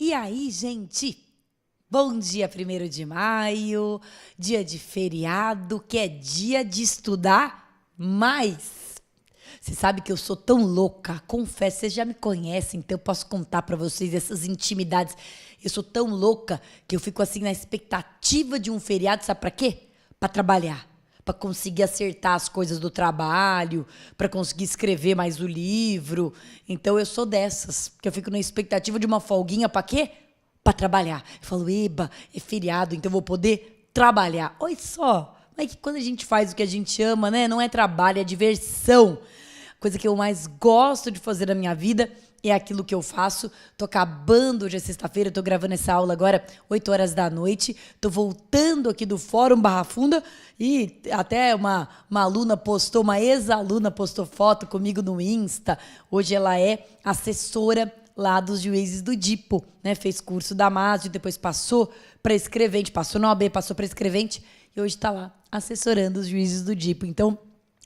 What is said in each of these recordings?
E aí, gente? Bom dia, 1º de maio, dia de feriado, que é dia de estudar mais. Você sabe que eu sou tão louca, confesso, vocês já me conhecem, então eu posso contar pra vocês essas intimidades. Eu sou tão louca que eu fico assim na expectativa de um feriado, sabe pra quê? Pra trabalhar, pra conseguir acertar as coisas do trabalho, pra conseguir escrever mais o livro. Então eu sou dessas, que eu fico na expectativa de uma folguinha pra quê? Pra trabalhar. Eu falo, eba, é feriado, então eu vou poder trabalhar. Olha só, é que quando a gente faz o que a gente ama, né? Não é trabalho, é diversão. A coisa que eu mais gosto de fazer na minha vida é aquilo que eu faço. Tô acabando, hoje é sexta-feira, tô gravando essa aula agora, 8 horas da noite. Tô voltando aqui do Fórum Barra Funda e até uma aluna postou, uma ex-aluna postou foto comigo no Insta. Hoje ela é assessora lá dos juízes do DIPO, né? Fez curso da MASD, depois passou para escrevente, passou na OAB, passou para escrevente e hoje está lá assessorando os juízes do DIPO. Então,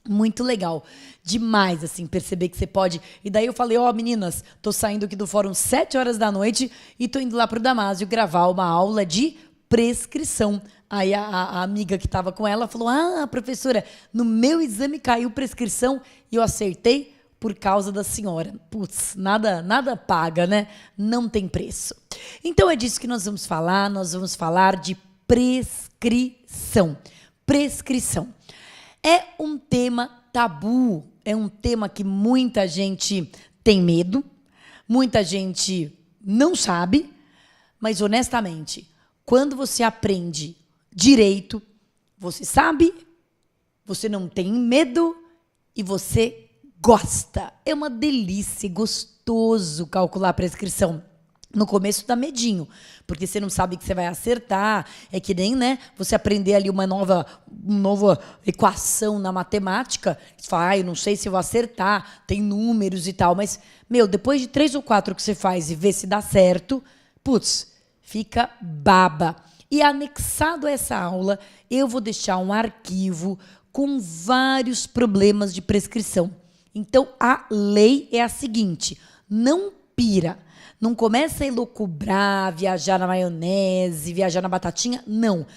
muito legal, demais, assim, perceber que você pode... E daí eu falei, ó, meninas, tô saindo aqui do fórum 7 horas da noite e tô indo lá pro Damásio gravar uma aula de prescrição. Aí a amiga que tava com ela falou, professora, no meu exame caiu prescrição e eu acertei por causa da senhora. Putz, nada paga, né? Não tem preço. Então é disso que nós vamos falar de prescrição. Prescrição. É um tema tabu, é um tema que muita gente tem medo, muita gente não sabe, mas honestamente, quando você aprende direito, você sabe, você não tem medo e você gosta. É uma delícia, gostoso calcular a prescrição. No começo dá medinho, porque você não sabe que você vai acertar. É que nem, né, você aprender ali uma nova equação na matemática. Você fala, eu não sei se eu vou acertar, tem números e tal. Mas, depois de 3 ou 4 que você faz e vê se dá certo, putz, fica baba. E anexado a essa aula, eu vou deixar um arquivo com vários problemas de prescrição. Então, a lei é a seguinte, não pira. Não começa a elocubrar, viajar na maionese, viajar na batatinha, não.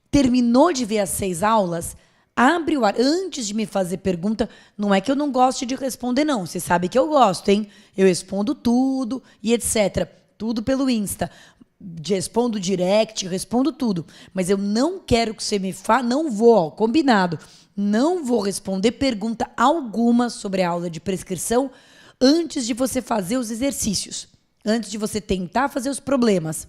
Terminou de ver as 6 aulas, abre o ar. Antes de me fazer pergunta, não é que eu não goste de responder, não. Você sabe que eu gosto, hein? Eu respondo tudo e etc. Tudo pelo Insta. Respondo direct, respondo tudo. Mas eu não quero que você me fale, não vou, combinado. Não vou responder pergunta alguma sobre a aula de prescrição antes de você fazer os exercícios. Antes de você tentar fazer os problemas.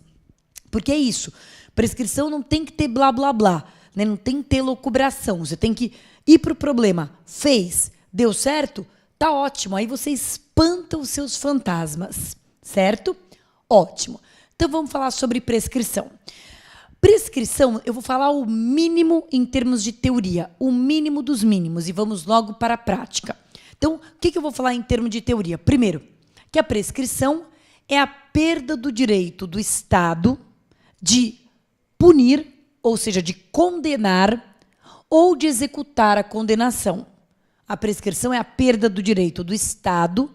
Porque é isso. Prescrição não tem que ter blá, blá, blá. Né? Não tem que ter locubração. Você tem que ir para o problema. Fez, deu certo? Tá ótimo. Aí você espanta os seus fantasmas. Certo? Ótimo. Então vamos falar sobre prescrição. Prescrição, eu vou falar o mínimo em termos de teoria. O mínimo dos mínimos. E vamos logo para a prática. Então, o que eu vou falar em termos de teoria? Primeiro, que a prescrição é a perda do direito do Estado de punir, ou seja, de condenar ou de executar a condenação. A prescrição é a perda do direito do Estado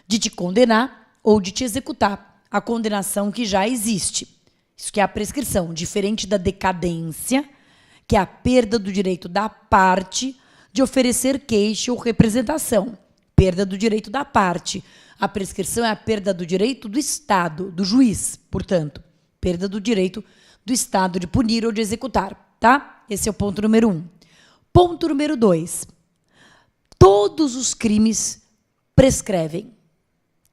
de te condenar ou de te executar a condenação que já existe. Isso que é a prescrição, diferente da decadência, que é a perda do direito da parte de oferecer queixa ou representação. Perda do direito da parte. A prescrição é a perda do direito do Estado, do juiz, portanto. Perda do direito do Estado de punir ou de executar, tá? Esse é o ponto número 1. Ponto número 2. Todos os crimes prescrevem.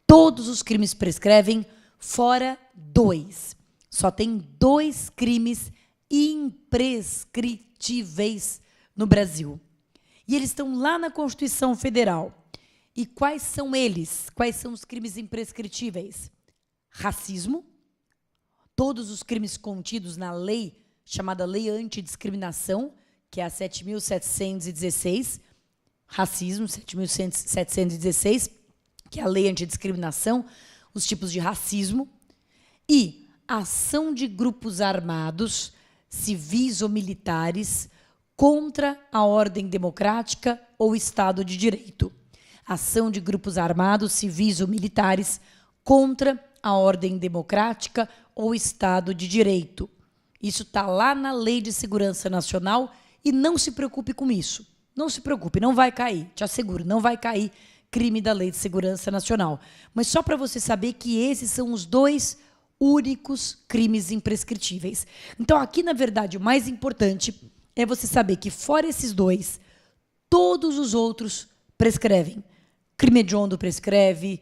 Todos os crimes prescrevem, fora 2. Só tem 2 crimes imprescritíveis no Brasil. E eles estão lá na Constituição Federal. E quais são eles? Quais são os crimes imprescritíveis? Racismo, todos os crimes contidos na lei, chamada Lei Antidiscriminação, que é a 7.716, racismo, 7.716, que é a Lei Antidiscriminação, os tipos de racismo, e ação de grupos armados, civis ou militares, contra a ordem democrática ou Estado de Direito. Ação de grupos armados, civis ou militares contra a ordem democrática ou Estado de Direito. Isso está lá na Lei de Segurança Nacional e não se preocupe com isso. Não se preocupe, não vai cair, te asseguro, não vai cair crime da Lei de Segurança Nacional. Mas só para você saber que esses são os dois únicos crimes imprescritíveis. Então, aqui, na verdade, o mais importante é você saber que, fora esses dois, todos os outros prescrevem. Crime hediondo prescreve,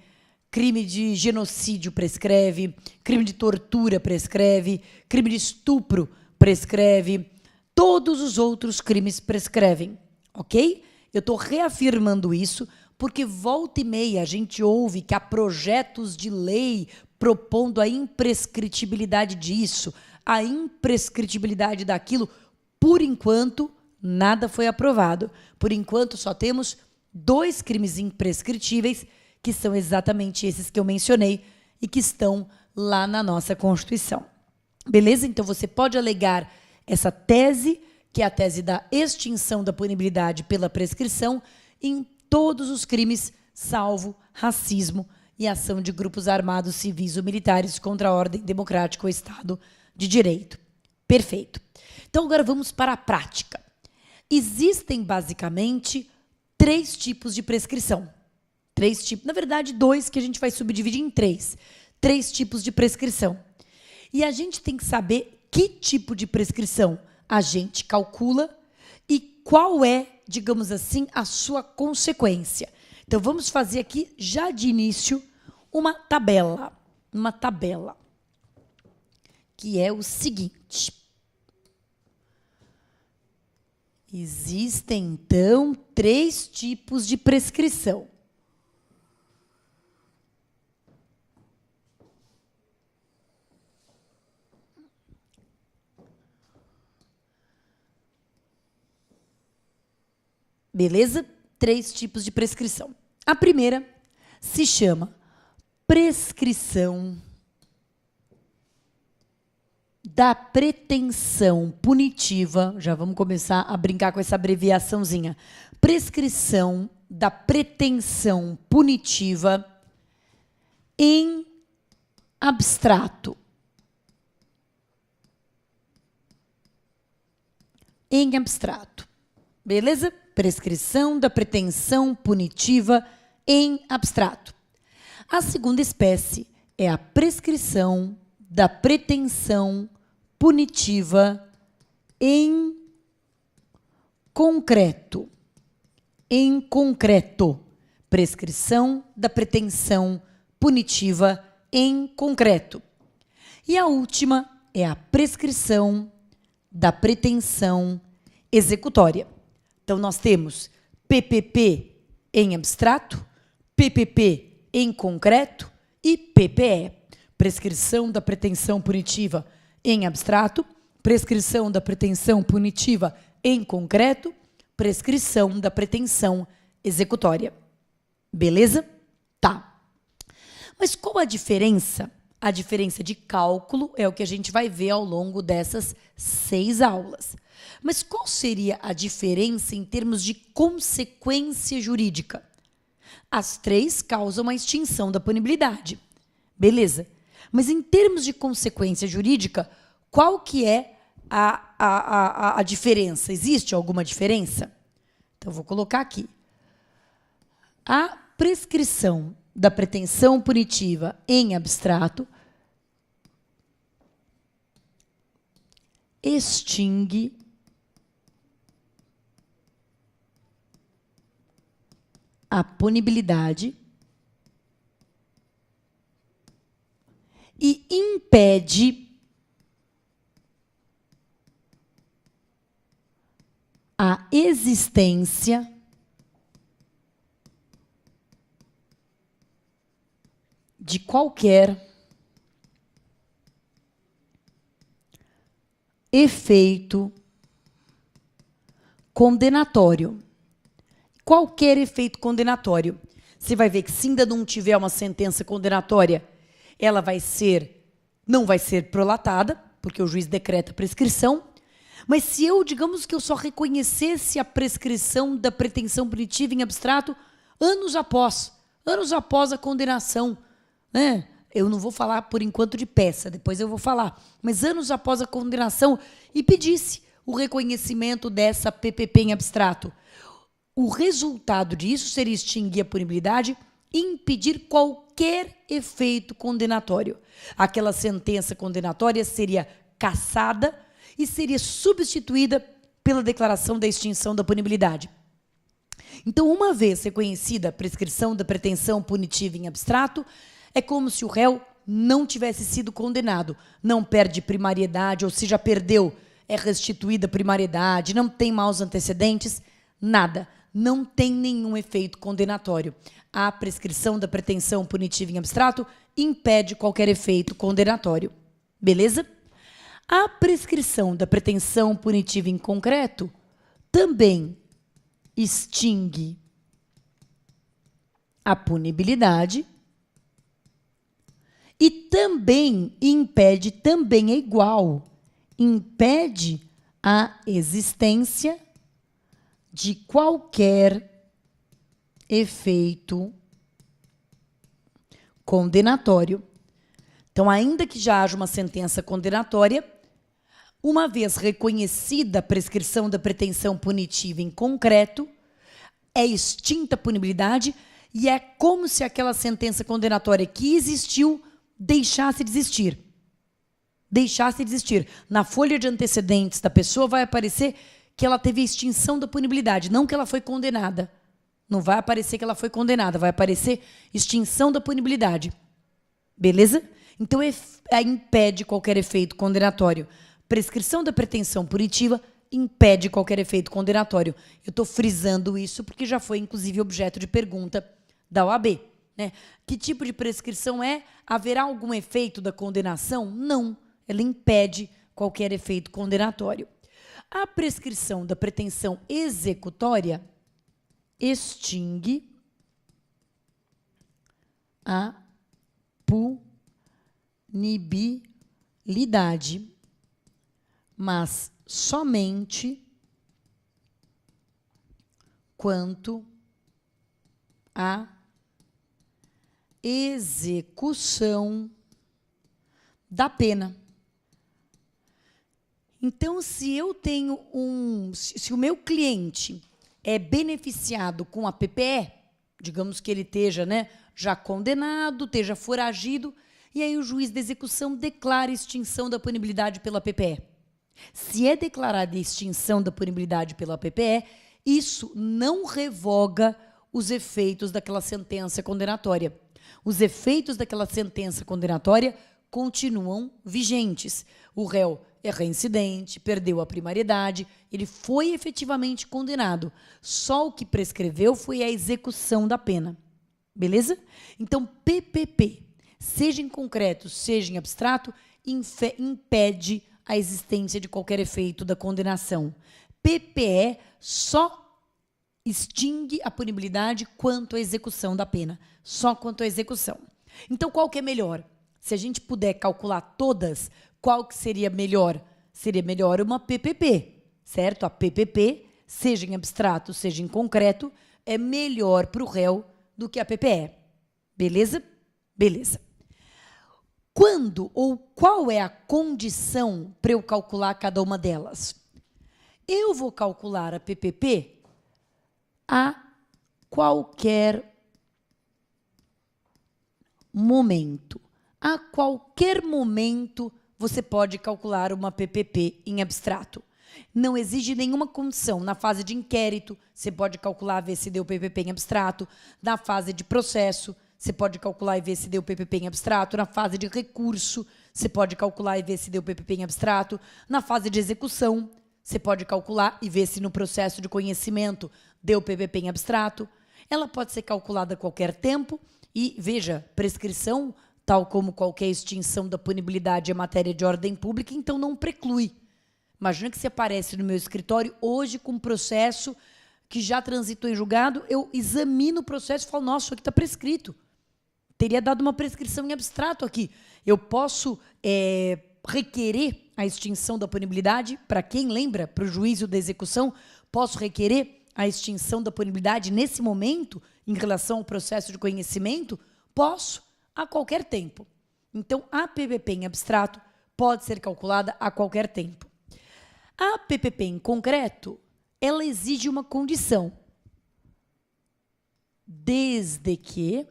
crime de genocídio prescreve, crime de tortura prescreve, crime de estupro prescreve, todos os outros crimes prescrevem, ok? Eu estou reafirmando isso porque volta e meia a gente ouve que há projetos de lei propondo a imprescritibilidade disso, a imprescritibilidade daquilo. Por enquanto, nada foi aprovado. Por enquanto, só temos 2 crimes imprescritíveis, que são exatamente esses que eu mencionei e que estão lá na nossa Constituição. Beleza? Então, você pode alegar essa tese, que é a tese da extinção da punibilidade pela prescrição, em todos os crimes, salvo racismo e ação de grupos armados, civis ou militares contra a ordem democrática ou Estado de Direito. Perfeito. Então, agora vamos para a prática. Existem, basicamente, 3 tipos de prescrição. 3 tipos, na verdade, 2 que a gente vai subdividir em 3. 3 tipos de prescrição. E a gente tem que saber que tipo de prescrição a gente calcula e qual é, digamos assim, a sua consequência. Então, vamos fazer aqui, já de início, uma tabela. Uma tabela. Que é o seguinte. Existem, então, 3 tipos de prescrição. Beleza? 3 tipos de prescrição. A primeira se chama prescrição da pretensão punitiva. Já vamos começar a brincar com essa abreviaçãozinha. Prescrição da pretensão punitiva em abstrato. Em abstrato. Beleza? Prescrição da pretensão punitiva em abstrato. A segunda espécie é a prescrição da pretensão punitiva em concreto. Em concreto. Prescrição da pretensão punitiva em concreto. E a última é a prescrição da pretensão executória. Então, nós temos PPP em abstrato, PPP em concreto e PPE. Prescrição da pretensão punitiva em abstrato, prescrição da pretensão punitiva em concreto, prescrição da pretensão executória. Beleza? Tá. Mas qual a diferença? A diferença de cálculo é o que a gente vai ver ao longo dessas 6 aulas. Mas qual seria a diferença em termos de consequência jurídica? As 3 causam a extinção da punibilidade. Beleza. Mas em termos de consequência jurídica, qual que é a diferença? Existe alguma diferença? Então, vou colocar aqui. A prescrição da pretensão punitiva em abstrato extingue a punibilidade e impede a existência de qualquer efeito condenatório. Qualquer efeito condenatório. Você vai ver que se ainda não tiver uma sentença condenatória, ela não vai ser prolatada, porque o juiz decreta a prescrição. Mas se eu, digamos que eu só reconhecesse a prescrição da pretensão punitiva em abstrato anos após a condenação, né? eu não vou falar por enquanto de peça, depois eu vou falar, mas anos após a condenação, e pedisse o reconhecimento dessa PPP em abstrato. O resultado disso seria extinguir a punibilidade e impedir qualquer efeito condenatório. Aquela sentença condenatória seria cassada e seria substituída pela declaração da extinção da punibilidade. Então, uma vez reconhecida a prescrição da pretensão punitiva em abstrato, é como se o réu não tivesse sido condenado. Não perde primariedade, ou se já perdeu, é restituída a primariedade, não tem maus antecedentes, nada. Não tem nenhum efeito condenatório. A prescrição da pretensão punitiva em abstrato impede qualquer efeito condenatório. Beleza? A prescrição da pretensão punitiva em concreto também extingue a punibilidade e também impede, também é igual, impede a existência de qualquer efeito condenatório. Então, ainda que já haja uma sentença condenatória, uma vez reconhecida a prescrição da pretensão punitiva em concreto, é extinta a punibilidade e é como se aquela sentença condenatória que existiu deixasse de existir. Deixasse de existir. Na folha de antecedentes da pessoa vai aparecer que ela teve a extinção da punibilidade, não que ela foi condenada. Não vai aparecer que ela foi condenada, vai aparecer extinção da punibilidade. Beleza? Então, impede qualquer efeito condenatório. Prescrição da pretensão punitiva impede qualquer efeito condenatório. Eu estou frisando isso porque já foi, inclusive, objeto de pergunta da OAB. Né? Que tipo de prescrição é? Haverá algum efeito da condenação? Não. Ela impede qualquer efeito condenatório. A prescrição da pretensão executória extingue a punibilidade, mas somente quanto à execução da pena. Então, se o meu cliente é beneficiado com a PPE, digamos que ele esteja, né, já condenado, esteja foragido, e aí o juiz da execução declara extinção da punibilidade pela PPE. Se é declarada extinção da punibilidade pela PPE, isso não revoga os efeitos daquela sentença condenatória. Os efeitos daquela sentença condenatória continuam vigentes. O réu é reincidente, perdeu a primariedade, ele foi efetivamente condenado. Só o que prescreveu foi a execução da pena. Beleza? Então, PPP, seja em concreto, seja em abstrato, impede a existência de qualquer efeito da condenação. PPE só extingue a punibilidade quanto à execução da pena. Só quanto à execução. Então, qual que é melhor? Se a gente puder calcular todas, qual que seria melhor? Seria melhor uma PPP, certo? A PPP, seja em abstrato, seja em concreto, é melhor para o réu do que a PPE. Beleza? Beleza. Quando ou qual é a condição para eu calcular cada uma delas? Eu vou calcular a PPP a qualquer momento. A qualquer momento você pode calcular uma PPP em abstrato. Não exige nenhuma condição. Na fase de inquérito, você pode calcular, ver se deu PPP em abstrato. Na fase de processo, você pode calcular e ver se deu PPP em abstrato. Na fase de recurso, você pode calcular e ver se deu PPP em abstrato. Na fase de execução, você pode calcular e ver se no processo de conhecimento deu PPP em abstrato. Ela pode ser calculada a qualquer tempo e, veja, prescrição, tal como qualquer extinção da punibilidade é matéria de ordem pública, então não preclui. Imagina que você aparece no meu escritório hoje com um processo que já transitou em julgado, eu examino o processo e falo, nossa, isso aqui está prescrito. Teria dado uma prescrição em abstrato aqui. Eu posso requerer a extinção da punibilidade, para quem lembra, para o juízo da execução, posso requerer a extinção da punibilidade nesse momento, em relação ao processo de conhecimento? Posso, a qualquer tempo. Então, a PPP em abstrato pode ser calculada a qualquer tempo. A PPP em concreto, ela exige uma condição. Desde que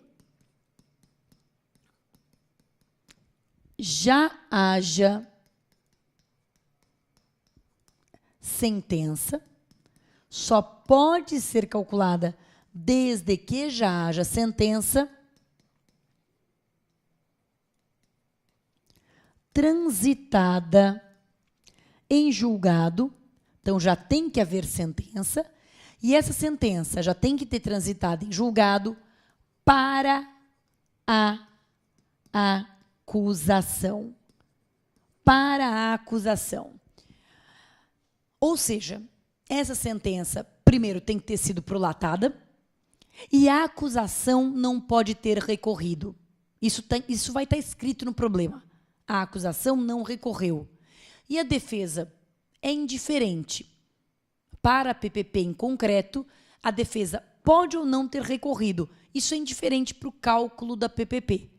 já haja sentença, só pode ser calculada desde que já haja sentença transitada em julgado. Então, já tem que haver sentença, e essa sentença já tem que ter transitado em julgado para a acusação. Para a acusação. Ou seja, essa sentença, primeiro, tem que ter sido prolatada, e a acusação não pode ter recorrido. Isso vai estar escrito no problema. A acusação não recorreu. E a defesa é indiferente. Para a PPP em concreto, a defesa pode ou não ter recorrido. Isso é indiferente para o cálculo da PPP.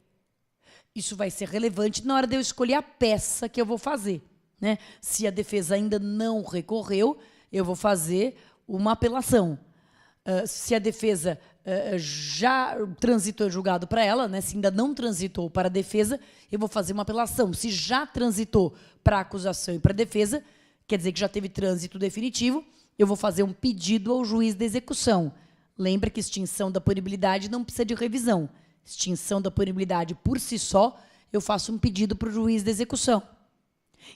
Isso vai ser relevante na hora de eu escolher a peça que eu vou fazer, né? Se a defesa ainda não recorreu, eu vou fazer uma apelação. Se a defesa já transitou julgado para ela, né? Se ainda não transitou para a defesa, eu vou fazer uma apelação. Se já transitou para a acusação e para a defesa, quer dizer que já teve trânsito definitivo, eu vou fazer um pedido ao juiz da execução. Lembra que extinção da punibilidade não precisa de revisão. Extinção da punibilidade por si só, eu faço um pedido para o juiz da execução.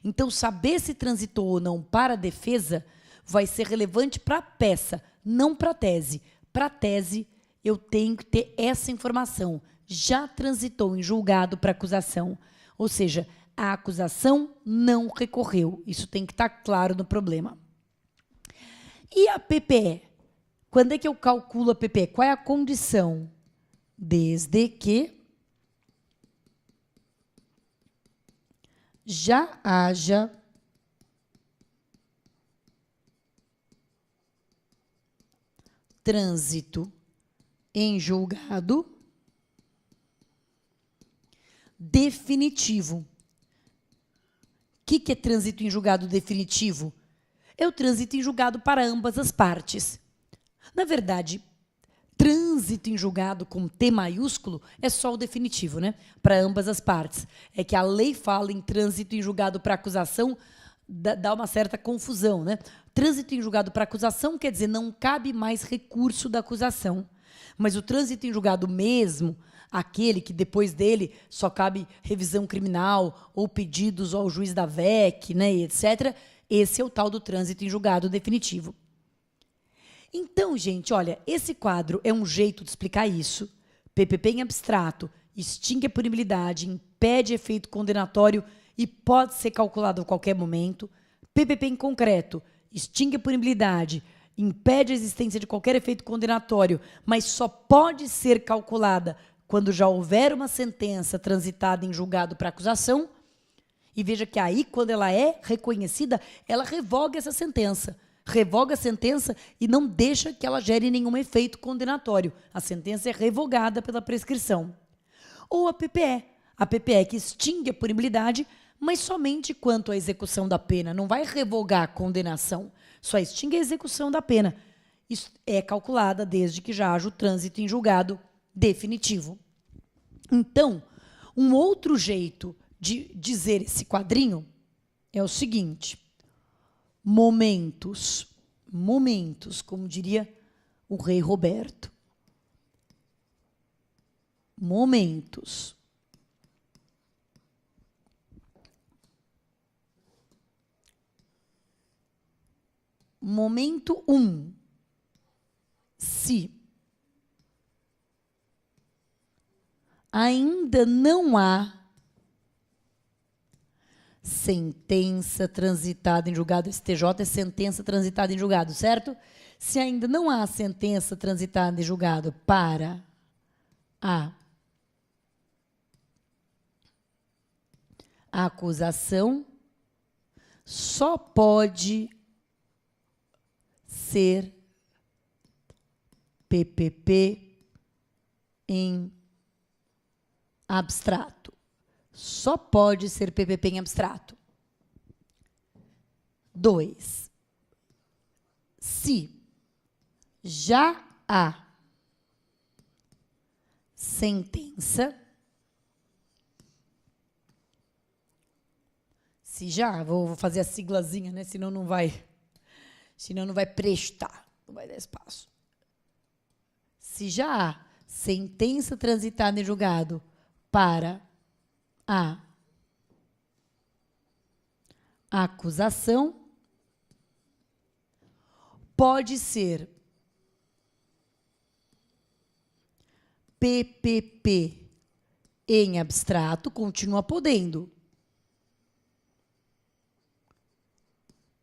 Então, saber se transitou ou não para a defesa vai ser relevante para a peça, não para a tese. Para a tese, eu tenho que ter essa informação. Já transitou em julgado para acusação. Ou seja, a acusação não recorreu. Isso tem que estar claro no problema. E a PPE? Quando é que eu calculo a PPE? Qual é a condição? Desde que já haja trânsito em julgado definitivo. O que é trânsito em julgado definitivo? É o trânsito em julgado para ambas as partes. Na verdade, trânsito em julgado com T maiúsculo é só o definitivo, né? Para ambas as partes. É que a lei fala em trânsito em julgado para acusação, dá uma certa confusão, né? Trânsito em julgado para acusação quer dizer não cabe mais recurso da acusação. Mas o trânsito em julgado mesmo, aquele que depois dele só cabe revisão criminal ou pedidos ao juiz da VEC, né, etc., esse é o tal do trânsito em julgado definitivo. Então, gente, olha, esse quadro é um jeito de explicar isso. PPP em abstrato extingue a punibilidade, impede efeito condenatório e pode ser calculado a qualquer momento. PPP em concreto extingue a punibilidade, impede a existência de qualquer efeito condenatório, mas só pode ser calculada quando já houver uma sentença transitada em julgado para acusação. E veja que aí, quando ela é reconhecida, ela revoga essa sentença. Revoga a sentença e não deixa que ela gere nenhum efeito condenatório. A sentença é revogada pela prescrição. Ou a PPE que extingue a punibilidade, mas somente quanto à execução da pena. Não vai revogar a condenação, só extingue a execução da pena. Isso é calculada desde que já haja o trânsito em julgado definitivo. Então, um outro jeito de dizer esse quadrinho é o seguinte: momentos, como diria o rei Roberto. Momentos. Momento 1. Se ainda não há sentença transitada em julgado, STJ é sentença transitada em julgado, certo? Se ainda não há sentença transitada em julgado para a acusação, só pode ser PPP em abstrato. só pode ser PPP em abstrato. 2. Se já há sentença, se já, vou fazer a siglazinha, né? Senão não vai prestar, não vai dar espaço. Se já há sentença transitada em julgado para a acusação, pode ser PPP em abstrato, continua podendo,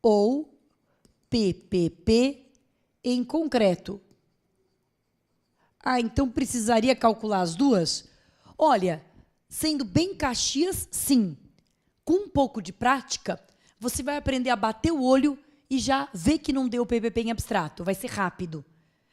ou PPP em concreto. Ah, então precisaria calcular as duas? Olha, sendo bem Caxias, sim. Com um pouco de prática, você vai aprender a bater o olho e já ver que não deu PPP em abstrato. Vai ser rápido.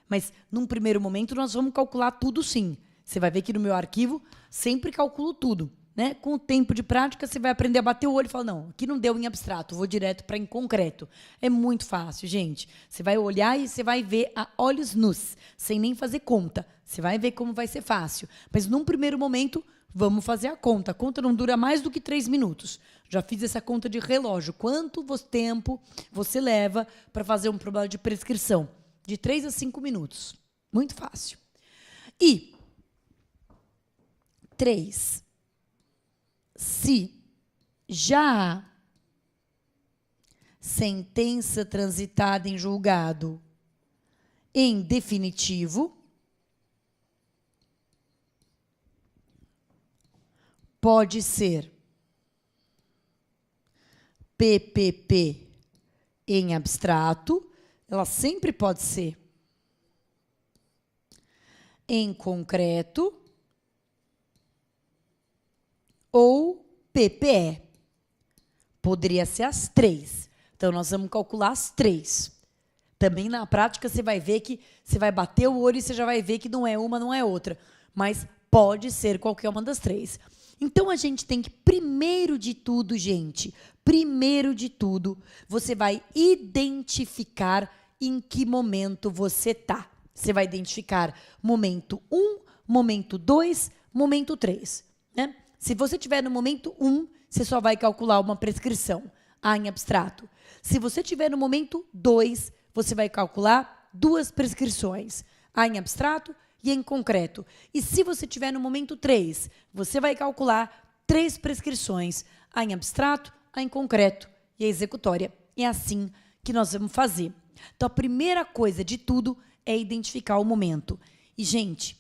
Mas, num primeiro momento, nós vamos calcular tudo sim. Você vai ver que no meu arquivo, sempre calculo tudo. Né? Com o tempo de prática, você vai aprender a bater o olho e falar, não, aqui não deu em abstrato, vou direto para em concreto. É muito fácil, gente. Você vai olhar e você vai ver a olhos nus, sem nem fazer conta. Você vai ver como vai ser fácil. Mas, num primeiro momento, vamos fazer a conta. A conta não dura mais do que 3 minutos. Já fiz essa conta de relógio. Quanto tempo você leva para fazer um problema de prescrição? De 3 a 5 minutos. Muito fácil. E 3. Se já há sentença transitada em julgado em definitivo, pode ser PPP em abstrato, ela sempre pode ser em concreto, ou PPE. Poderia ser as 3. Então, nós vamos calcular as 3. Também, na prática, você vai ver que você vai bater o olho e você já vai ver que não é uma, não é outra. Mas pode ser qualquer uma das 3. Então, a gente tem que, primeiro de tudo, gente, você vai identificar em que momento você está. Você vai identificar momento 1, momento 2, momento 3, né? Se você estiver no momento 1, você só vai calcular uma prescrição, A em abstrato. Se você estiver no momento 2, você vai calcular 2 prescrições, A em abstrato e em concreto. E se você estiver no momento 3, você vai calcular 3 prescrições, A em abstrato, A em concreto e a executória. É assim que nós vamos fazer. Então, a primeira coisa de tudo é identificar o momento. E, gente,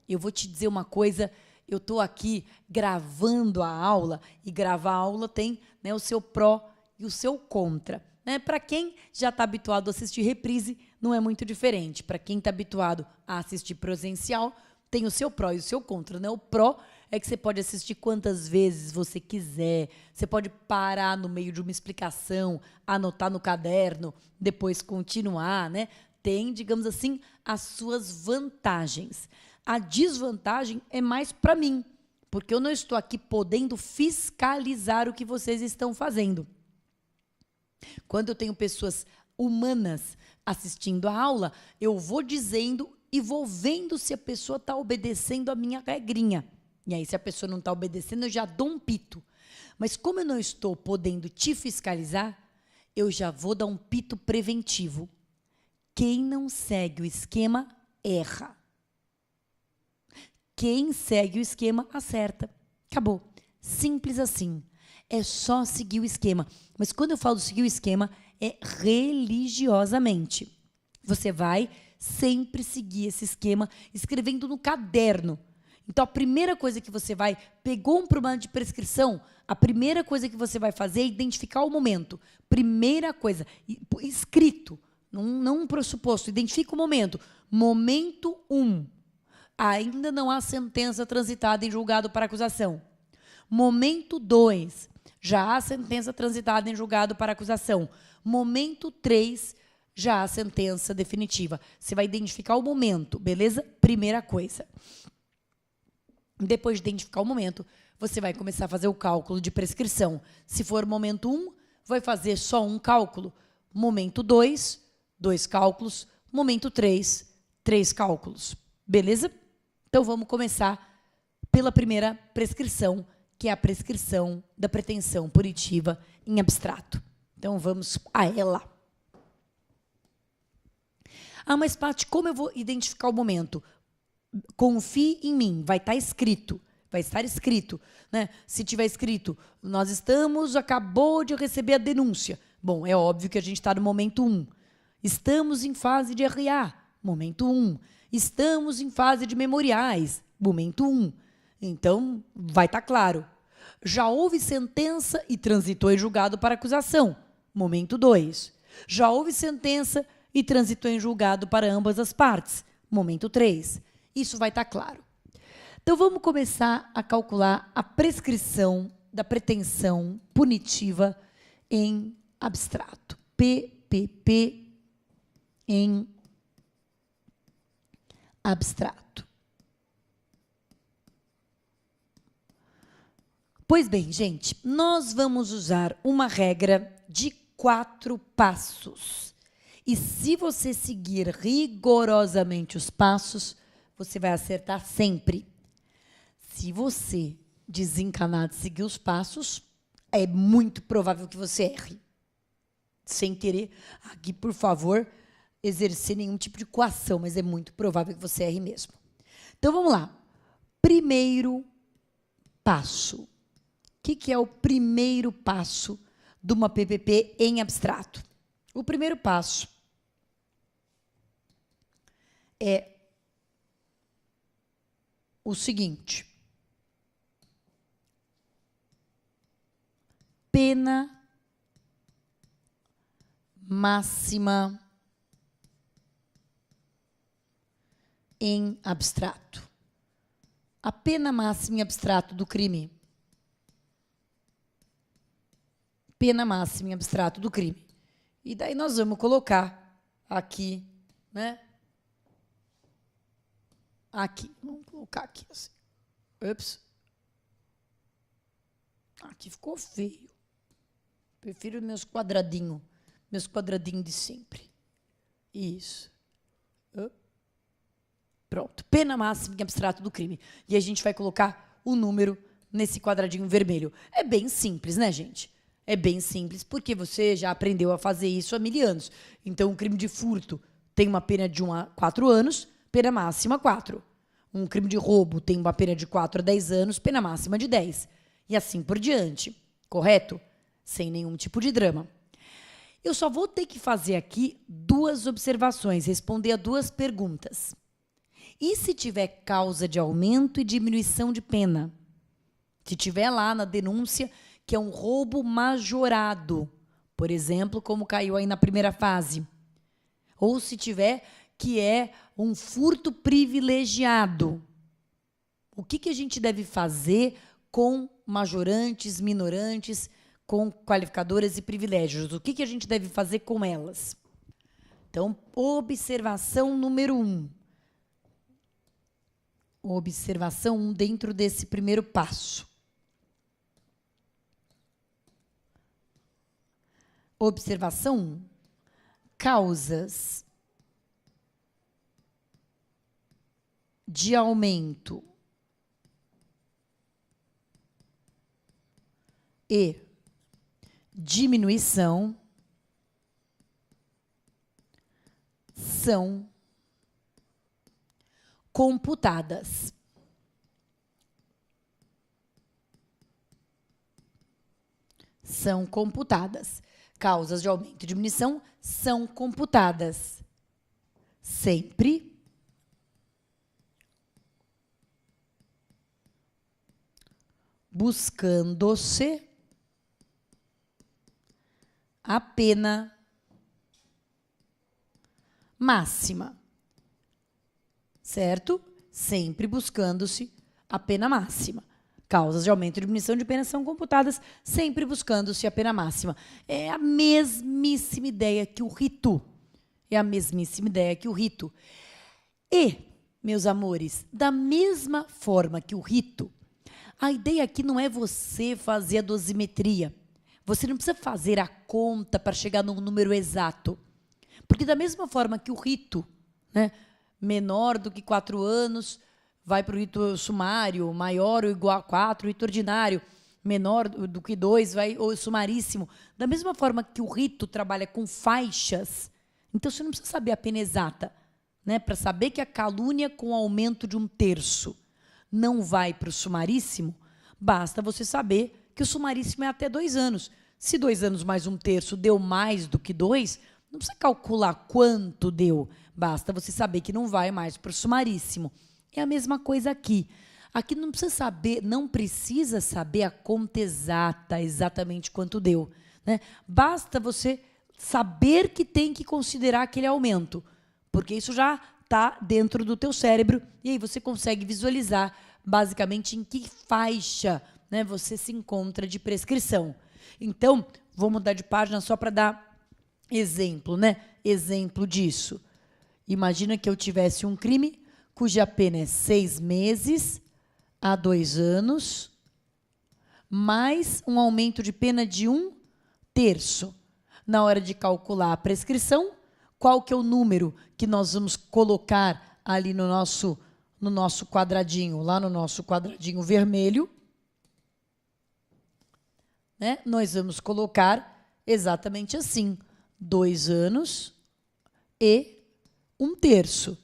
eu vou te dizer uma coisa. Eu estou aqui gravando a aula, e gravar a aula tem, né, o seu pró e o seu contra. Né? Para quem já está habituado a assistir reprise, não é muito diferente. Para quem está habituado a assistir presencial, tem o seu pró e o seu contra. Né? O pró é que você pode assistir quantas vezes você quiser, você pode parar no meio de uma explicação, anotar no caderno, depois continuar. Né? Tem, digamos assim, as suas vantagens. A desvantagem é mais para mim, porque eu não estou aqui podendo fiscalizar o que vocês estão fazendo. Quando eu tenho pessoas humanas assistindo a aula, eu vou dizendo e vou vendo se a pessoa está obedecendo a minha regrinha. E aí, se a pessoa não está obedecendo, eu já dou um pito. Mas como eu não estou podendo te fiscalizar, eu já vou dar um pito preventivo. Quem não segue o esquema, erra. Quem segue o esquema, acerta. Acabou. Simples assim. É só seguir o esquema. Mas quando eu falo seguir o esquema, é religiosamente. Você vai sempre seguir esse esquema escrevendo no caderno. Então, a primeira coisa que você vai... Pegou um problema de prescrição, a primeira coisa que você vai fazer é identificar o momento. Primeira coisa, escrito, não um pressuposto. Identifica o momento. Momento 1. Ainda não há sentença transitada em julgado para acusação. Momento 2, já há sentença transitada em julgado para acusação. Momento 3, já há sentença definitiva. Você vai identificar o momento, beleza? Primeira coisa. Depois de identificar o momento, você vai começar a fazer o cálculo de prescrição. Se for momento 1, vai fazer só um cálculo. Momento 2, 2 cálculos. Momento 3, 3 cálculos. Beleza? Então, vamos começar pela primeira prescrição, que é a prescrição da pretensão punitiva em abstrato. Então, vamos a ela. Ah, mas, Paty, como eu vou identificar o momento? Confie em mim, vai estar escrito. Vai estar escrito, né? Se tiver escrito, acabou de receber a denúncia. Bom, é óbvio que a gente está no momento 1. Estamos em fase de RA, momento 1. Estamos em fase de memoriais, momento 1. Então, vai estar claro. Já houve sentença e transitou em julgado para acusação, momento 2. Já houve sentença e transitou em julgado para ambas as partes, momento 3. Isso vai estar claro. Então, vamos começar a calcular a prescrição da pretensão punitiva em abstrato. PPP em abstrato. Pois bem, gente, nós vamos usar uma regra de 4 passos. E se você seguir rigorosamente os passos, você vai acertar sempre. Se você desencanar de seguir os passos, é muito provável que você erre. Sem querer, aqui, por favor, exercer nenhum tipo de coação, mas é muito provável que você erre mesmo. Então, vamos lá. Primeiro passo. O que é o primeiro passo de uma PPP em abstrato? O primeiro passo é o seguinte: pena máxima em abstrato. A pena máxima em abstrato do crime. Pena máxima em abstrato do crime. E daí nós vamos colocar aqui, né? Aqui. Vamos colocar aqui assim. Ups. Aqui ficou feio. Prefiro meus quadradinhos de sempre. Isso. Pronto. Pena máxima em abstrato do crime. E a gente vai colocar o número nesse quadradinho vermelho. É bem simples, né, gente? É bem simples, porque você já aprendeu a fazer isso há 1000 anos. Então, o crime de furto tem uma pena de 1 a 4 anos, pena máxima 4. Um crime de roubo tem uma pena de 4 a 10 anos, pena máxima de 10. E assim por diante. Correto? Sem nenhum tipo de drama. Eu só vou ter que fazer aqui 2 observações, responder a 2 perguntas. E se tiver causa de aumento e diminuição de pena? Se tiver lá na denúncia que é um roubo majorado, por exemplo, como caiu aí na primeira fase. Ou se tiver que é um furto privilegiado. O que a gente deve fazer com majorantes, minorantes, com qualificadoras e privilégios? O que a gente deve fazer com elas? Então, observação número 1. Observação 1 dentro desse primeiro passo. Observação 1. Causas de aumento e diminuição são computadas. São computadas. Causas de aumento e diminuição são computadas. Sempre buscando-se a pena máxima. Certo? Sempre buscando-se a pena máxima. Causas de aumento e diminuição de pena são computadas, sempre buscando-se a pena máxima. É a mesmíssima ideia que o rito. É a mesmíssima ideia que o rito. E, meus amores, da mesma forma que o rito, A ideia aqui não é você fazer a dosimetria. Você não precisa fazer a conta para chegar num número exato. Porque da mesma forma que o rito, né, menor do que 4 anos, vai para o rito sumário, maior ou igual a 4, o rito ordinário, menor do que 2, vai o sumaríssimo. Da mesma forma que o rito trabalha com faixas, então você não precisa saber a pena exata, né, para saber que a calúnia com aumento de 1/3 não vai para o sumaríssimo, basta você saber que o sumaríssimo é até 2 anos. Se 2 anos mais 1/3 deu mais do que 2, não precisa calcular quanto deu, basta você saber que não vai mais para o sumaríssimo. É a mesma coisa aqui. Aqui não precisa saber a conta exata, exatamente quanto deu, né? Basta você saber que tem que considerar aquele aumento, porque isso já está dentro do teu cérebro e aí você consegue visualizar basicamente em que faixa, né, você se encontra de prescrição. Então, vou mudar de página só para dar exemplo, né? Exemplo disso. Imagina que eu tivesse um crime cuja pena é 6 meses a 2 anos, mais um aumento de pena de 1/3. Na hora de calcular a prescrição, qual que é o número que nós vamos colocar ali no nosso quadradinho, lá no nosso quadradinho vermelho, né? Nós vamos colocar exatamente assim, 2 anos e 1/3.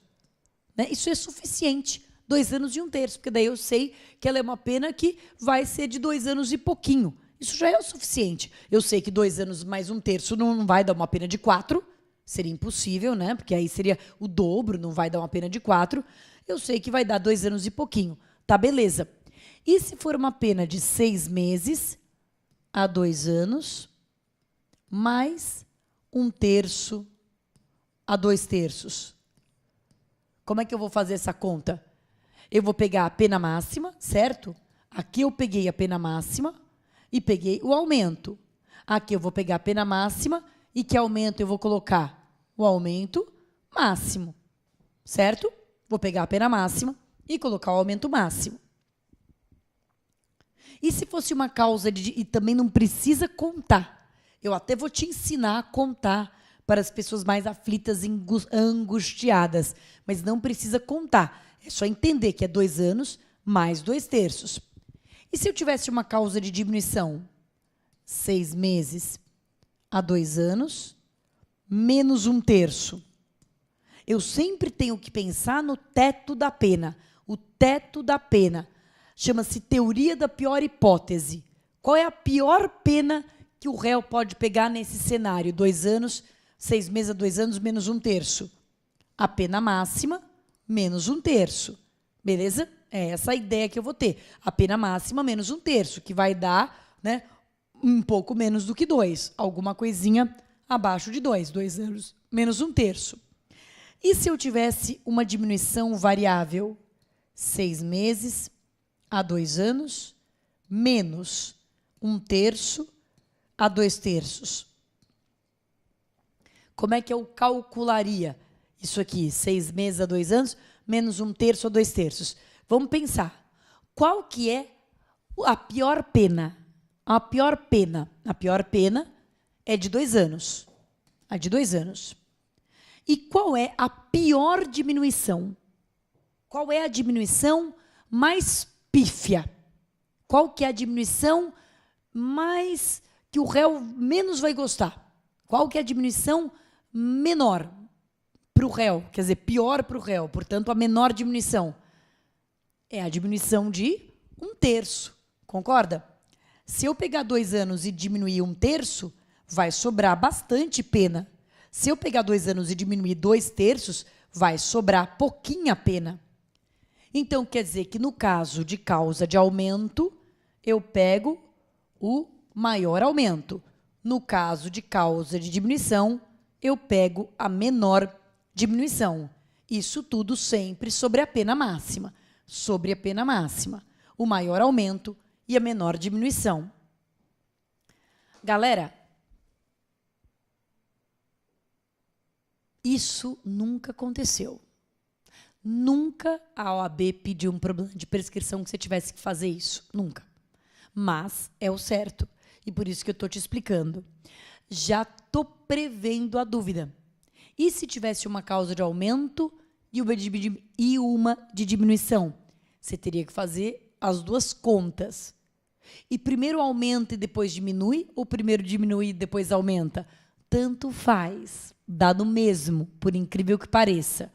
Né? Isso é suficiente, 2 anos e 1/3, porque daí eu sei que ela é uma pena que vai ser de 2 anos e pouquinho. Isso já é o suficiente. Eu sei que 2 anos mais 1/3 não vai dar uma pena de 4, seria impossível, né? Porque aí seria o dobro, não vai dar uma pena de 4. Eu sei que vai dar 2 anos e pouquinho. Tá, beleza. E se for uma pena de 6 meses a 2 anos, mais 1/3 a 2/3? Como é que eu vou fazer essa conta? Eu vou pegar a pena máxima, certo? Aqui eu peguei a pena máxima e peguei o aumento. Aqui eu vou pegar a pena máxima e que aumento eu vou colocar? O aumento máximo, certo? Vou pegar a pena máxima e colocar o aumento máximo. E se fosse uma causa e também não precisa contar? Eu até vou te ensinar a contar para as pessoas mais aflitas e angustiadas, mas não precisa contar. É só entender que é 2 anos mais 2/3. E se eu tivesse uma causa de diminuição? 6 meses a 2 anos, menos 1/3. Eu sempre tenho que pensar no teto da pena. O teto da pena chama-se teoria da pior hipótese. Qual é a pior pena que o réu pode pegar nesse cenário? 2 anos, 6 meses a 2 anos, menos 1/3. A pena máxima, menos 1/3. Beleza? É essa a ideia que eu vou ter. A pena máxima, menos 1/3, que vai dar, né, um pouco menos do que 2. Alguma coisinha abaixo de 2. 2 anos, menos 1/3. E se eu tivesse uma diminuição variável? 6 meses a 2 anos, menos 1/3 a 2/3. Como é que eu calcularia isso aqui? 6 meses a 2 anos, menos 1/3 a 2/3. Vamos pensar. Qual que é a pior pena? A pior pena é de 2 anos. A de 2 anos. E qual é a pior diminuição? Qual é a diminuição mais pífia? Qual que é a diminuição mais que o réu menos vai gostar? Qual que é a diminuição menor para o réu? Quer dizer, pior para o réu, portanto, a menor diminuição. É a diminuição de 1/3, concorda? Se eu pegar 2 anos e diminuir 1/3, vai sobrar bastante pena. Se eu pegar 2 anos e diminuir 2/3, vai sobrar pouquinha pena. Então, quer dizer que no caso de causa de aumento, eu pego o maior aumento. No caso de causa de diminuição, eu pego a menor diminuição. Isso tudo sempre sobre a pena máxima. Sobre a pena máxima. O maior aumento e a menor diminuição. Galera, isso nunca aconteceu. Nunca a OAB pediu um problema de prescrição que você tivesse que fazer isso. Nunca. Mas é o certo. E por isso que eu estou te explicando. Já estou prevendo a dúvida. E se tivesse uma causa de aumento e uma de diminuição? Você teria que fazer as duas contas. E primeiro aumenta e depois diminui? Ou primeiro diminui e depois aumenta? Tanto faz. Dá no mesmo, por incrível que pareça.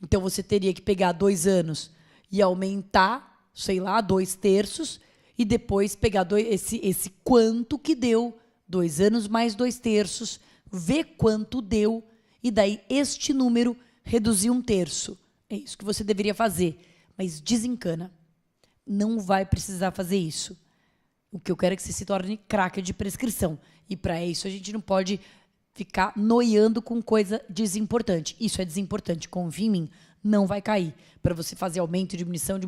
Então, você teria que pegar 2 anos e aumentar, sei lá, 2/3, e depois pegar esse quanto que deu, 2 anos mais 2/3, ver quanto deu, e daí este número reduzir 1/3. É isso que você deveria fazer. Mas desencana. Não vai precisar fazer isso. O que eu quero é que você se torne craque de prescrição. E para isso a gente não pode ficar noiando com coisa desimportante. Isso é desimportante. Confia em mim, não vai cair. Para você fazer aumento, diminuição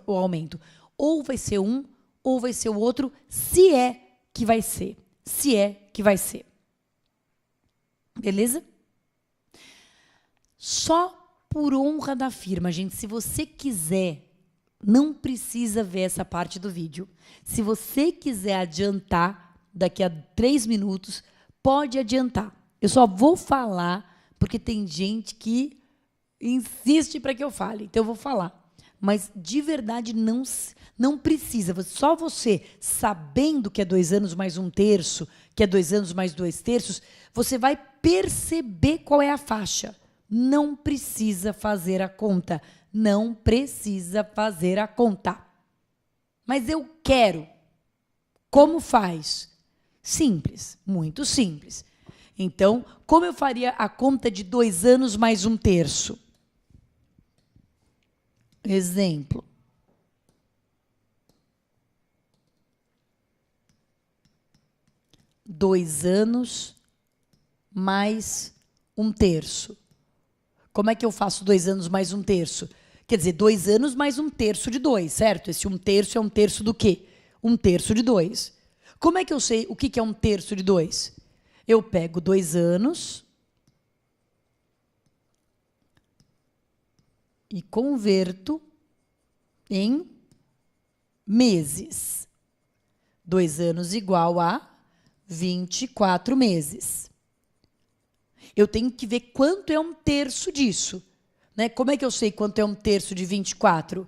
ou aumento. Ou vai ser um, ou vai ser o outro, se é que vai ser. Se é que vai ser. Beleza? Só por honra da firma, gente. Se você quiser, não precisa ver essa parte do vídeo. Se você quiser adiantar daqui a 3 minutos, pode adiantar. Eu só vou falar porque tem gente que insiste para que eu fale. Então, eu vou falar. Mas, de verdade, não precisa. Só você, sabendo que é 2 anos mais 1/3, que é 2 anos mais 2/3, você vai perceber qual é a faixa. Não precisa fazer a conta. Não precisa fazer a conta. Mas eu quero. Como faz? Simples, muito simples. Então, como eu faria a conta de 2 anos mais 1/3? Exemplo. Dois anos mais 1/3. Como é que eu faço 2 anos mais 1/3? Quer dizer, 2 anos mais 1/3 de 2, certo? Esse 1/3 é 1/3 do quê? 1/3 de 2. Como é que eu sei o que é 1/3 de 2? Eu pego 2 anos e converto em meses. 2 anos igual a 24 meses. Eu tenho que ver quanto é 1/3 disso. Né? Como é que eu sei quanto é 1/3 de 24?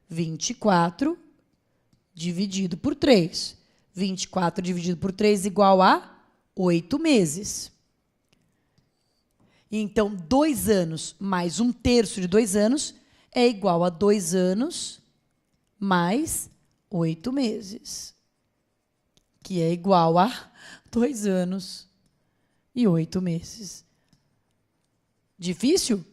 24 dividido por 3. 24 dividido por 3 igual a 8 meses. Então, 2 anos mais 1/3 de 2 anos é igual a 2 anos mais 8 meses. Que é igual a 2 anos e 8 meses. Difícil?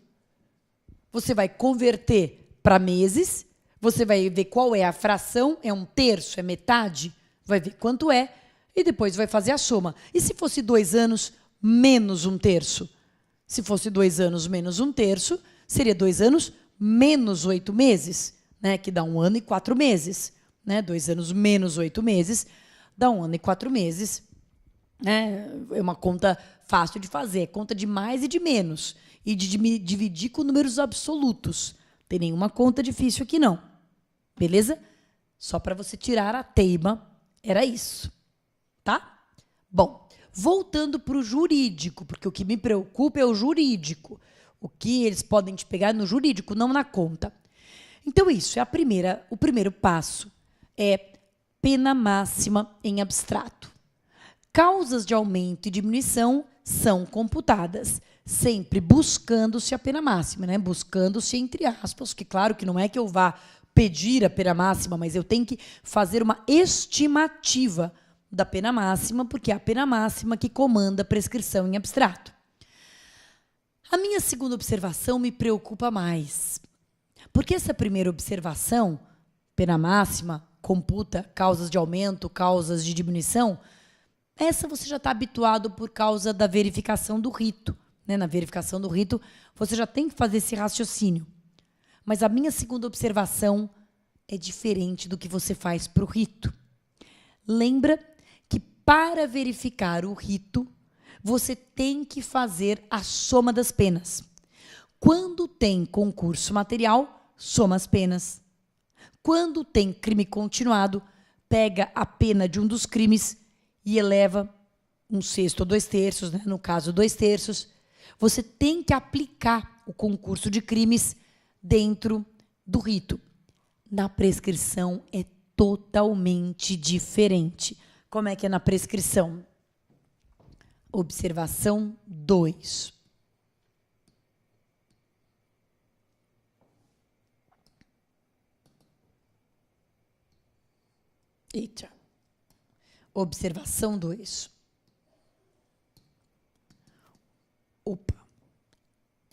Você vai converter para meses, você vai ver qual é a fração, é 1/3, é metade, vai ver quanto é, e depois vai fazer a soma. E se fosse 2 anos menos 1/3? Se fosse 2 anos menos 1/3, seria 2 anos menos 8 meses, né? Que dá 1 ano e 4 meses. Né? 2 anos menos 8 meses dá 1 ano e 4 meses. É uma conta fácil de fazer, é conta de mais e de menos. E de dividir com números absolutos. Não tem nenhuma conta difícil aqui, não. Beleza? Só para você tirar a teima, era isso. Tá? Bom, voltando para o jurídico, porque o que me preocupa é o jurídico. O que eles podem te pegar no jurídico, não na conta. Então, isso é o primeiro passo. É pena máxima em abstrato. Causas de aumento e diminuição são computadas, sempre buscando-se a pena máxima, né? Buscando-se entre aspas, que claro que não é que eu vá pedir a pena máxima, mas eu tenho que fazer uma estimativa da pena máxima, porque é a pena máxima que comanda a prescrição em abstrato. A minha segunda observação me preocupa mais, porque essa primeira observação, pena máxima, computa causas de aumento, causas de diminuição, essa você já está habituado por causa da verificação do rito. Né? Na verificação do rito, você já tem que fazer esse raciocínio. Mas a minha segunda observação é diferente do que você faz para o rito. Lembra que para verificar o rito, você tem que fazer a soma das penas. Quando tem concurso material, soma as penas. Quando tem crime continuado, pega a pena de um dos crimes e eleva 1/6 ou 2/3, né? No caso, 2/3. Você tem que aplicar o concurso de crimes dentro do rito. Na prescrição é totalmente diferente. Como é que é na prescrição? Observação 2. Eita. Observação 2. Opa.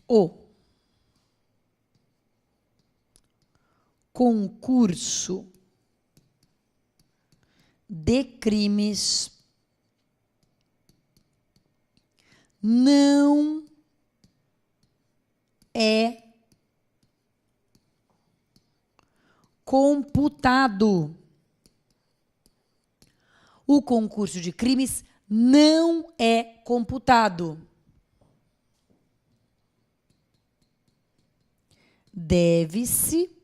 O concurso de crimes não é computado. O concurso de crimes não é computado. Deve-se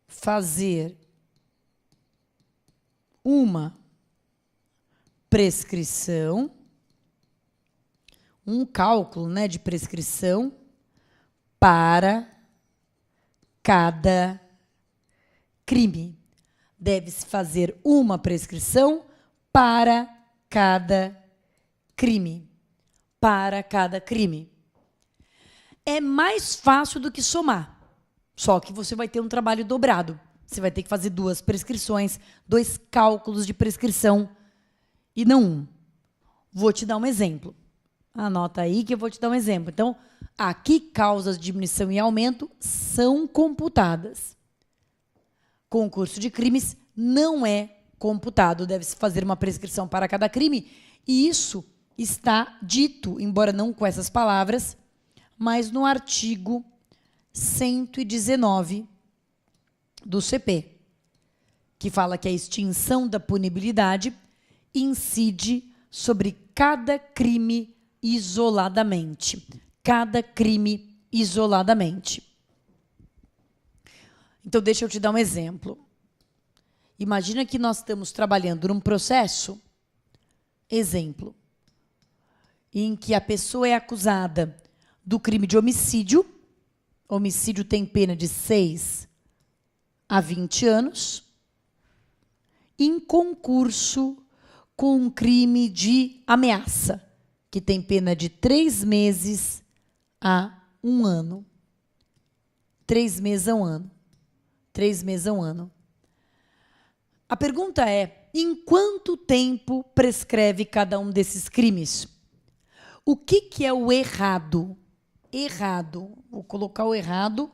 fazer uma prescrição, um cálculo, né, de prescrição para cada crime. Deve-se fazer uma prescrição para cada crime. Para cada crime. É mais fácil do que somar. Só que você vai ter um trabalho dobrado. Você vai ter que fazer 2 prescrições, 2 cálculos de prescrição e não um. Vou te dar um exemplo. Anota aí que eu vou te dar um exemplo. Então, aqui causas de diminuição e aumento são computadas. Concurso de crimes não é computado. Deve-se fazer uma prescrição para cada crime e isso está dito, embora não com essas palavras, mas no artigo 119 do CP, que fala que a extinção da punibilidade incide sobre cada crime isoladamente. Cada crime isoladamente. Então, deixa eu te dar um exemplo. Imagina que nós estamos trabalhando num processo, exemplo, em que a pessoa é acusada do crime de homicídio. Homicídio tem pena de 6 a 20 anos. Em concurso com um crime de ameaça, que tem pena de 3 meses a 1 ano. 3 meses a 1 ano. 3 meses a 1 ano. A pergunta é, em quanto tempo prescreve cada um desses crimes? O que é o errado? Errado. Vou colocar o errado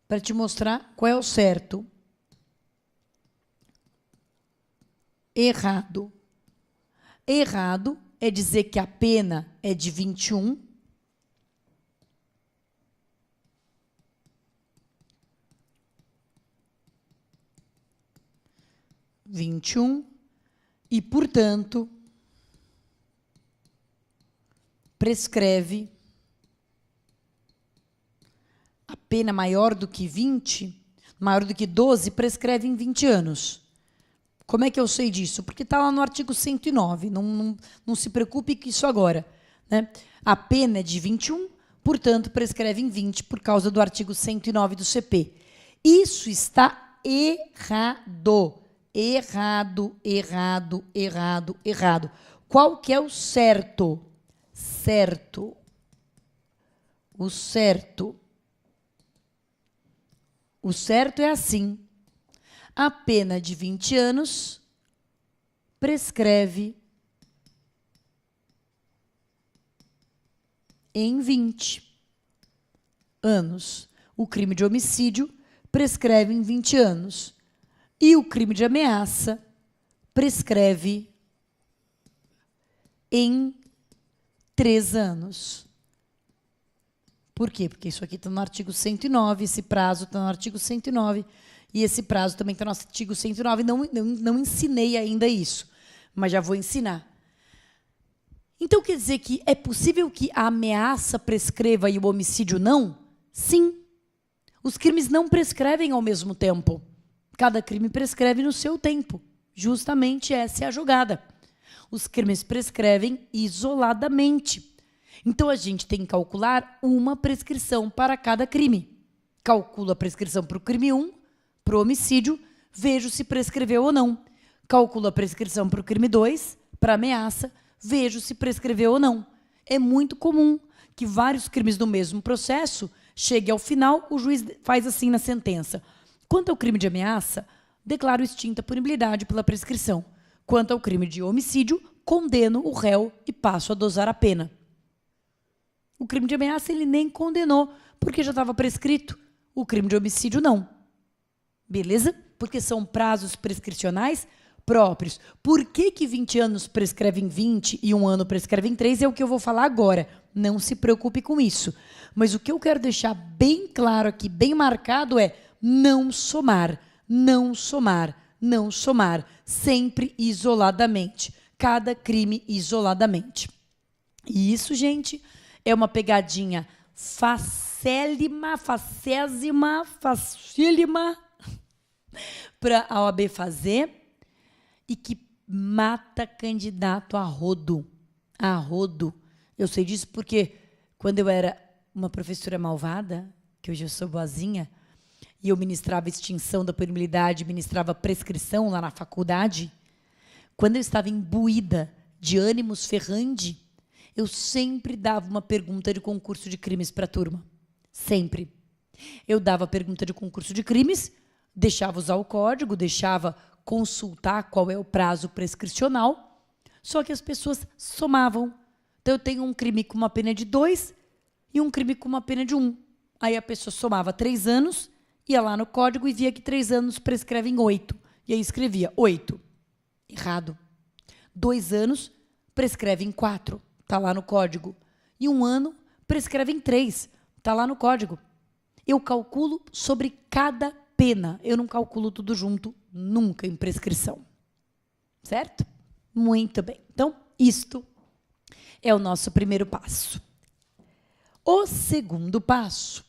para te mostrar qual é o certo. Errado. Errado é dizer que a pena é de 21. E, portanto, prescreve a pena maior do que 20, maior do que 12, prescreve em 20 anos. Como é que eu sei disso? Porque está lá no artigo 109, não se preocupe com isso agora, né? A pena é de 21, portanto, prescreve em 20 por causa do artigo 109 do CP. Isso está errado. Errado, errado, errado, errado. Qual que é o certo? Certo. O certo. O certo é assim. A pena de 20 anos prescreve em 20 anos. O crime de homicídio prescreve em 20 anos. E o crime de ameaça prescreve em 3 anos. Por quê? Porque isso aqui está no artigo 109, esse prazo está no artigo 109, e esse prazo também está no artigo 109. Não ensinei ainda isso, mas já vou ensinar. Então quer dizer que é possível que a ameaça prescreva e o homicídio não? Sim. Os crimes não prescrevem ao mesmo tempo. Cada crime prescreve no seu tempo. Justamente essa é a jogada. Os crimes prescrevem isoladamente. Então a gente tem que calcular uma prescrição para cada crime. Calculo a prescrição para o crime 1, para o homicídio, vejo se prescreveu ou não. Calculo a prescrição para o crime 2, para a ameaça, vejo se prescreveu ou não. É muito comum que vários crimes do mesmo processo cheguem ao final, o juiz faz assim na sentença. Quanto ao crime de ameaça, declaro extinta a punibilidade pela prescrição. Quanto ao crime de homicídio, condeno o réu e passo a dosar a pena. O crime de ameaça ele nem condenou, porque já estava prescrito. O crime de homicídio não. Beleza? Porque são prazos prescricionais próprios. Por que 20 anos prescrevem 20 e 1 ano prescrevem 3 é o que eu vou falar agora. Não se preocupe com isso. Mas o que eu quero deixar bem claro aqui, bem marcado é não somar, não somar, não somar. Sempre isoladamente. Cada crime isoladamente. E isso, gente, é uma pegadinha facílima para a OAB fazer e que mata candidato a rodo. A rodo. Eu sei disso porque quando eu era uma professora malvada, que hoje eu sou boazinha, e eu ministrava extinção da punibilidade, ministrava prescrição lá na faculdade, quando eu estava imbuída de ânimos ferrandi, eu sempre dava uma pergunta de concurso de crimes para a turma. Sempre. Eu dava a pergunta de concurso de crimes, deixava usar o código, deixava consultar qual é o prazo prescricional, só que as pessoas somavam. Então, eu tenho um crime com uma pena de 2 e um crime com uma pena de 1. Aí a pessoa somava 3 anos, ia lá no código e via que 3 anos prescrevem 8. E aí escrevia 8. Errado. 2 anos prescrevem 4. Está lá no código. E 1 ano prescrevem 3. Está lá no código. Eu calculo sobre cada pena. Eu não calculo tudo junto, nunca em prescrição. Certo? Muito bem. Então, isto é o nosso primeiro passo. O segundo passo.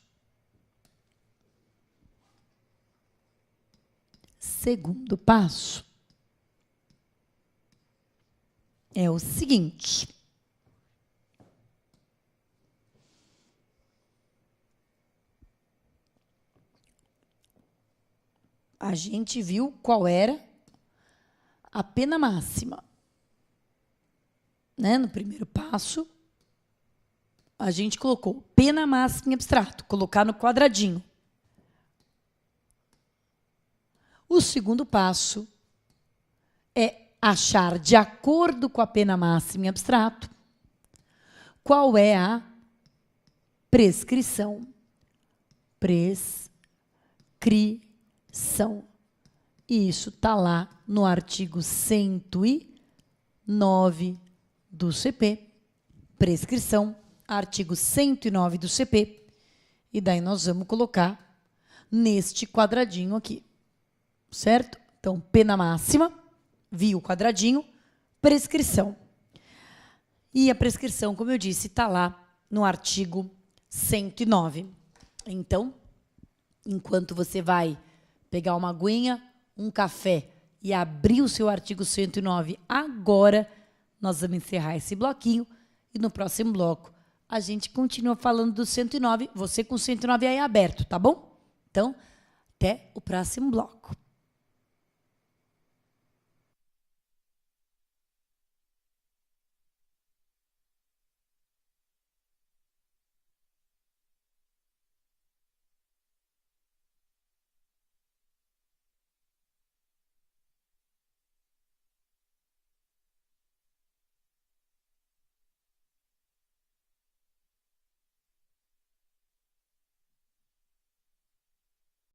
Segundo passo é o seguinte. A gente viu qual era a pena máxima. Né? No primeiro passo, a gente colocou pena máxima em abstrato, colocar no quadradinho. O segundo passo é achar, de acordo com a pena máxima em abstrato, qual é a prescrição. Prescrição. E isso está lá no artigo 109 do CP. Prescrição, artigo 109 do CP. E daí nós vamos colocar neste quadradinho aqui. Certo? Então, pena máxima, vi o quadradinho, prescrição. E a prescrição, como eu disse, está lá no artigo 109. Então, enquanto você vai pegar uma aguinha, um café e abrir o seu artigo 109 agora, nós vamos encerrar esse bloquinho e no próximo bloco a gente continua falando do 109, você com o 109 aí aberto, tá bom? Então, até o próximo bloco.